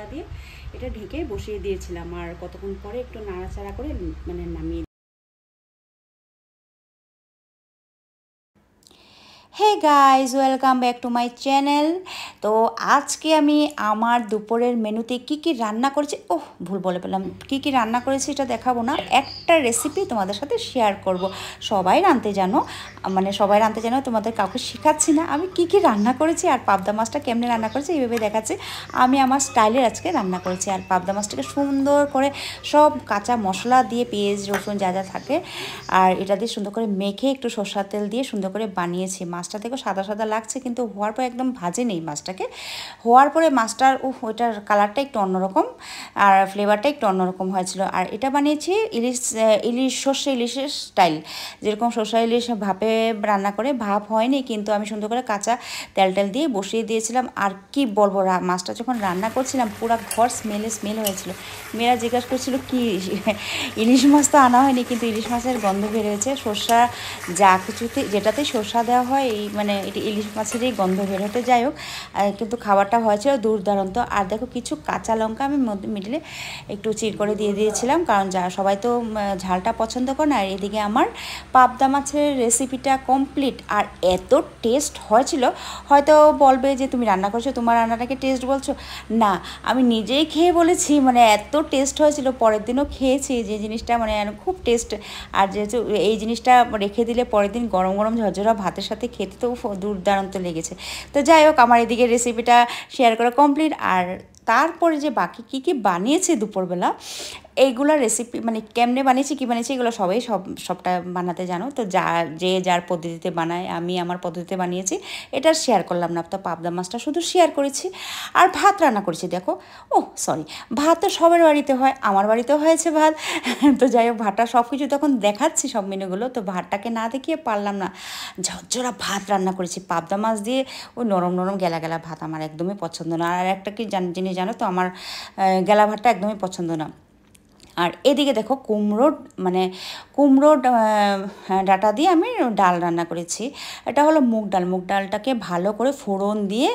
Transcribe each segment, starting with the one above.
মশলা দিয়ে এটা ঢেকে বসিয়ে দিয়েছিলাম। আর কতক্ষণ পরে একটু নাড়াচাড়া করে মানে নামিয়ে। Hey guys, welcome back to my channel. তো আজকে আমি আমার দুপুরের মেনুতে কি কি রান্না করেছি, ভুল বলে পেলাম, কি কি রান্না করেছি এটা দেখাবো না, একটা রেসিপি তোমাদের সাথে শেয়ার করব। সবাই রাঁধতে জানো, মানে সবাই রাঁধতে জানো, তোমাদের কাউকে শেখাচ্ছি না। আমি কি কি রান্না করেছি আর পাবদা মাছটা কেমনে রান্না করেছি এইভাবে দেখাচ্ছি। আমি আমার স্টাইলের আজকে রান্না করেছি। আর পাবদা মাছটাকে সুন্দর করে সব কাঁচা মশলা দিয়ে, পেঁয়াজ রসুন যা যা থাকে, আর এটা দিয়ে সুন্দর করে মেখে একটু সরষের তেল দিয়ে সুন্দর করে বানিয়েছি। মাছটা দেখো সাদা সাদা লাগছে, কিন্তু হওয়ার পর একদম ভাজে নেই মাছটাকে। হওয়ার পরে মাছটার ওইটার কালারটা একটু অন্যরকম আর ফ্লেভারটা একটু অন্যরকম হয়েছিল। আর এটা বানিয়েছি সর্ষে ইলিশের স্টাইল, যেরকম সর্ষে ইলিশ ভাপে রান্না করে, ভাপ হয়নি কিন্তু আমি সুন্দর করে কাঁচা তেল দিয়ে বসিয়ে দিয়েছিলাম। আর কি বলবো, মাছটা যখন রান্না করছিলাম পুরো ঘর স্মেল হয়েছিল। মেয়েরা জিজ্ঞাসা করছিল কি ইলিশ মাছ তো আনা হয়নি, কিন্তু ইলিশ মাছের গন্ধ বেরোয়েছে। সর্ষা যা কিছুতে যেটাতে সর্ষা দেওয়া হয়, এই মানে এটি ইলিশ মাছেরই গন্ধ বেরোতে, যাই হোক, কিন্তু খাবারটা হয়েছিল দুর্দান্ত। আর দেখো কিছু কাঁচা লঙ্কা আমি মিডলে একটু চির করে দিয়ে দিয়েছিলাম, কারণ সবাই তো ঝালটা পছন্দ করে না। আর এদিকে আমার পাবদা মাছের রেসিপিটা কমপ্লিট। আর এত টেস্ট হয়েছিল, হয়তো বলবে যে তুমি রান্না করছো, তোমার রান্নাটাকে টেস্ট বলছো না, আমি নিজেই খেয়ে বলেছি, মানে এত টেস্ট হয়েছিল। পরের দিনও খেয়েছি, যে জিনিসটা মানে খুব টেস্ট। আর যেহেতু এই জিনিসটা রেখে দিলে পরের দিন গরম গরম ঝরঝরা ভাতের সাথে খেতে তো দুর্দান্ত লেগেছে। তো যাই হোক, আমার এদিকে রেসিপিটা শেয়ার করা কমপ্লিট। আর তারপরে যে বাকি কী কী বানিয়েছি দুপুরবেলা, এইগুলো রেসিপি মানে কেমনে বানিয়েছি, কী বানিয়েছি, এগুলো সবাই সবটা বানাতে জানো। তো যার পদ্ধতিতে বানায়, আমি আমার পদ্ধতিতে বানিয়েছি, এটা শেয়ার করলাম না। তো পাবদা মাছটা শুধু শেয়ার করেছি। আর ভাত রান্না করেছি, দেখো, সরি, ভাত তো সবার বাড়িতে হয়, আমার বাড়িতেও হয়েছে ভাত। তো যাই হোক, ভাতটা সব কিছু তখন দেখাচ্ছি, সব মেনুগুলো, তো ভাতটাকে না দেখিয়ে পারলাম না। ঝরঝরা ভাত রান্না করেছি পাবদা মাছ দিয়ে। ওই নরম নরম গেলা গেলা ভাত আমার একদমই পছন্দ না। আর একটা কি জিনিস জানো তো, আমার গেলা ভাতটা একদমই পছন্দ না। আর এদিকে দেখো কুমড়ো ডাঁটা দিয়ে আমি ডাল রান্না করেছি। এটা হলো মুগ ডালটাকে ভালো করে ফোড়ন দিয়ে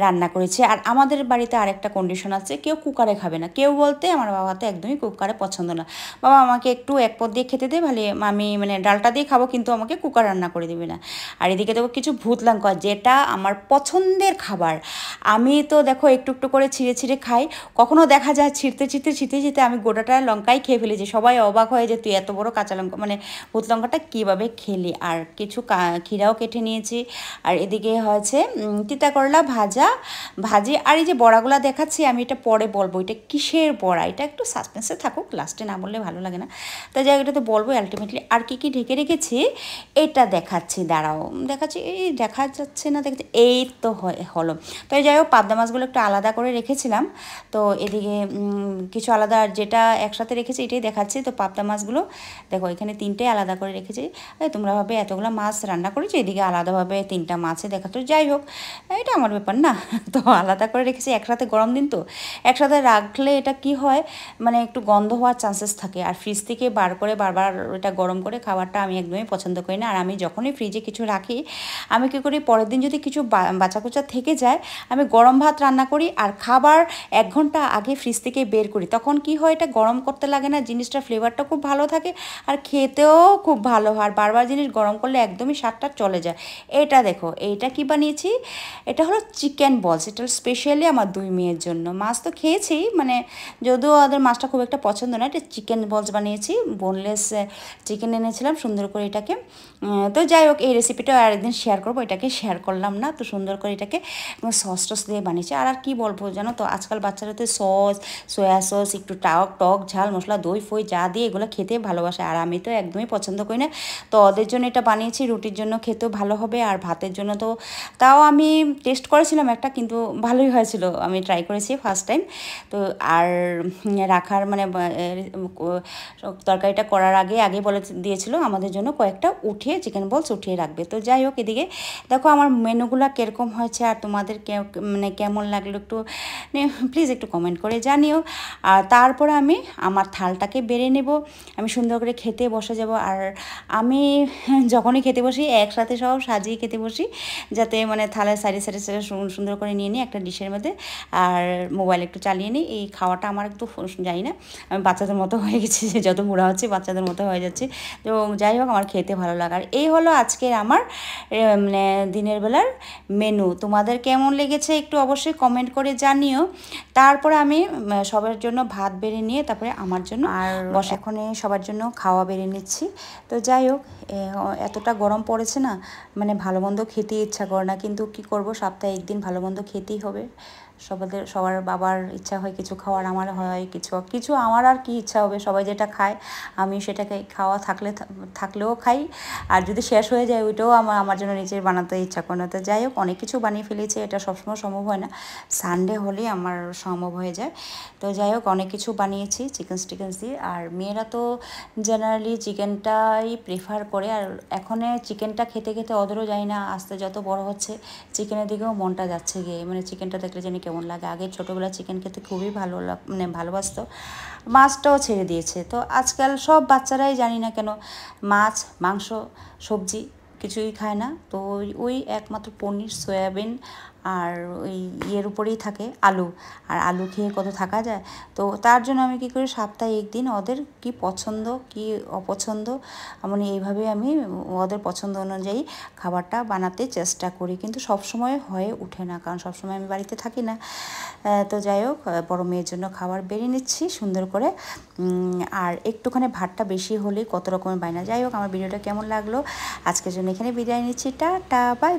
রান্না করেছি। আর আমাদের বাড়িতে আরেকটা কন্ডিশন আছে, কেউ কুকারে খাবে না। কেউ বলতে আমার বাবা তো একদমই কুকারে পছন্দ না। বাবা আমাকে একটু এক পদ দিয়ে খেতে দেয়, ভালো, আমি মানে ডালটা দিয়ে খাবো, কিন্তু আমাকে কুকার রান্না করে দেবে না। আর এদিকে দেখো কিছু ভূত লঙ্কা, যেটা আমার পছন্দের খাবার। আমি তো দেখো একটু একটু করে ছিঁড়ে খাই। কখনো দেখা যায় ছিঁড়তে আমি গোটাটা লঙ্কাই খেয়ে ফেলেছি। সবাই অবাক হয় যে তুই এত বড় কাঁচা লঙ্কা, মানে ভূত লঙ্কাটা কীভাবে খেলি। আর কিছু ক্ষীরাও কেটে নিয়েছি। আর এদিকে হয়েছে তিতা করলা ভাজি। আর এই যে বড়াগুলো দেখাচ্ছি, আমি এটা পরে বলবো এটা কিসের বড়া, এটা একটু সাসপেন্সে থাকুক, লাস্টে না বললে ভালো লাগে না। তাই যাই, এটা তো বলবো আলটিমেটলি। আর কি ঢেকে রেখেছি এটা দেখাচ্ছি, দাঁড়াও দেখাচ্ছি, এই দেখা যাচ্ছে না, দেখছি, এই তো হলো। তো যাই হোক, পাবদা মাছগুলো একটু আলাদা করে রেখেছিলাম। তো এদিকে কিছু আলাদা, যেটা একসাথে রেখেছি এটাই দেখাচ্ছি। তো পাবদা মাছগুলো দেখো, এখানে 3টে আলাদা করে রেখেছি। তোমরা ভাবে এতগুলো মাছ রান্না করেছি, এদিকে আলাদাভাবে 3টা মাছে দেখা। তো যাই হোক, এটা আমার ব্যাপার না। তো আলাদা করে রেখেছি, একসাথে গরম দিন তো একসাথে রাখলে এটা কি হয়, মানে একটু গন্ধ হওয়ার চান্সেস থাকে। আর ফ্রিজ থেকে বার করে বারবার এটা গরম করে খাবারটা আমি একদমই পছন্দ করি না। আর আমি যখনই ফ্রিজে কিছু রাখি, আমি কী করি, পরের দিন যদি কিছু বাঁচাকুচা থেকে যায়, আমি গরম ভাত রান্না করি আর খাবার 1 ঘন্টা আগে ফ্রিজ থেকে বের করি। তখন কি হয়, এটা গরম করতে লাগে না, জিনিসটা ফ্লেভারটা খুব ভালো থাকে আর খেতেও খুব ভালো হয়। আর বারবার জিনিস গরম করলে একদমই স্বাদটা চলে যায়। এটা দেখো, এইটা কি বানিয়েছি, এটা হলো চিকেন বলস। এটা স্পেশালি আমার 2 মেয়ের জন্য। মাছ তো খেয়েছি, মানে যদিও ওদের মাছটা খুব একটা পছন্দ না, এটা চিকেন বলস বানিয়েছি। বোনলেস চিকেন এনেছিলাম, সুন্দর করে এটাকে। তো যাই হোক, এই রেসিপিটাও আরেকদিন শেয়ার করবো, এটাকে শেয়ার করলাম না। তো সুন্দর করে এটাকে সস দিয়ে বানিয়েছি। আর কি বলবো জানো তো, আজকাল বাচ্চারা তো সস, সয়া সস, একটু টক ঝাল মশলা, দই ফই যা দিয়ে এগুলো খেতে ভালোবাসে। আর আমি তো একদমই পছন্দ করি না। তো ওদের জন্য এটা বানিয়েছি, রুটির জন্য খেতেও ভালো হবে, আর ভাতের জন্য তো তাও আমি টেস্ট করেছিলাম একটা, কিন্তু ভালোই হয়েছিল, আমি ট্রাই করেছি ফার্স্ট টাইম। তো আর রাখার মানে তরকারিটা করার আগে বলে দিয়েছিল আমাদের জন্য কয়েকটা চিকেন বলস উঠিয়ে রাখবে। তো যাই হোক, এদিকে দেখো আমার মেনুগুলো কীরকম হয়েছে আর তোমাদের মানে কেমন লাগলো একটু প্লিজ একটু কমেন্ট করে জানিও। আর তারপরে আমি আমার আমার থালটাকে বেড়ে নেব, আমি সুন্দর করে খেতে বসে যাব। আর আমি যখনই খেতে বসি একসাথে সব সাজিয়ে খেতে বসি, যাতে মানে থালায় সাইডে সাইডে সাইডে সুন্দর করে নিয়ে নিই একটা ডিশের মধ্যে, আর মোবাইল একটু চালিয়ে নিই। এই খাওয়াটা আমার একটু জানি না, আমি বাচ্চাদের মতো হয়ে গেছি, যত বুড়া হচ্ছে বাচ্চাদের মতো হয়ে যাচ্ছে। তো যাই হোক, আমার খেতে ভালো লাগে। আর এই হলো আজকের আমার মানে দিনের বেলার মেনু। তোমাদের কেমন লেগেছে একটু অবশ্যই কমেন্ট করে জানিও। তারপরে আমি সবার জন্য ভাত বেড়ে নিয়ে তারপরে আমার জন্য আর এখন সবার জন্য খাওয়া বেড়ে নিচ্ছি। তো যাই হোক, এতটা গরম পড়েছে না, মানে ভালো মন্দ খেতে ইচ্ছা করে না, কিন্তু কি করব, সপ্তাহে একদিন ভালো মন্দ খেতেই হবে। সবার বাবার ইচ্ছা হয় কিছু খাওয়ার, আমার হয় কিছু আমার আর কি ইচ্ছা হবে, সবাই যেটা খায় আমি সেটাকে খাওয়া থাকলেও খাই, আর যদি শেষ হয়ে যায় ওইটাও আমার জন্য নিজের বানাতে ইচ্ছা করে না। তো যাই হোক, অনেক কিছু বানিয়ে ফেলেছি, এটা সবসময় সম্ভব হয় না, সানডে হলে আমার সম্ভব হয়ে যায়। তো যাই হোক, অনেক কিছু বানিয়েছি চিকেন দিয়ে। আর মেয়েরা তো জেনারেলি চিকেনটাই প্রেফার করে, আর এখন চিকেনটা খেতে খেতে ওদেরও যায় না, আস্তে যত বড় হচ্ছে চিকেনের দিকেও মনটা যাচ্ছে গিয়ে, মানে চিকেনটা দেখলে জানি কেমন লাগে। আগে ছোটোবেলায় চিকেন খেতে খুবই মানে ভালোবাসতো, মাছটাও ছেড়ে দিয়েছে। তো আজকাল সব বাচ্চারাই জানি না কেন মাছ মাংস সবজি কিছুই খায় না, তো ওই একমাত্র পনির সয়াবিন আর ওই ইয়ের উপরেই থাকে আলু, আর আলু খেয়ে কত থাকা যায়। তো তার জন্য আমি কী করি, সপ্তাহে একদিন ওদের কি পছন্দ কি অপছন্দ, মানে এইভাবে আমি ওদের পছন্দ অনুযায়ী খাবারটা বানাতে চেষ্টা করি, কিন্তু সবসময় হয়ে ওঠে না, কারণ সবসময় আমি বাড়িতে থাকি না। তো যাই হোক, বড় মেয়ের জন্য খাবার বেড়ে নিচ্ছি সুন্দর করে, আর একটুখানি ভাতটা বেশি হলেই কত রকমের বায়না। যাই হোক, আমার ভিডিওটা কেমন লাগলো আজকের জন্য এখানে বিদায় নিচ্ছি, টাটা বাই।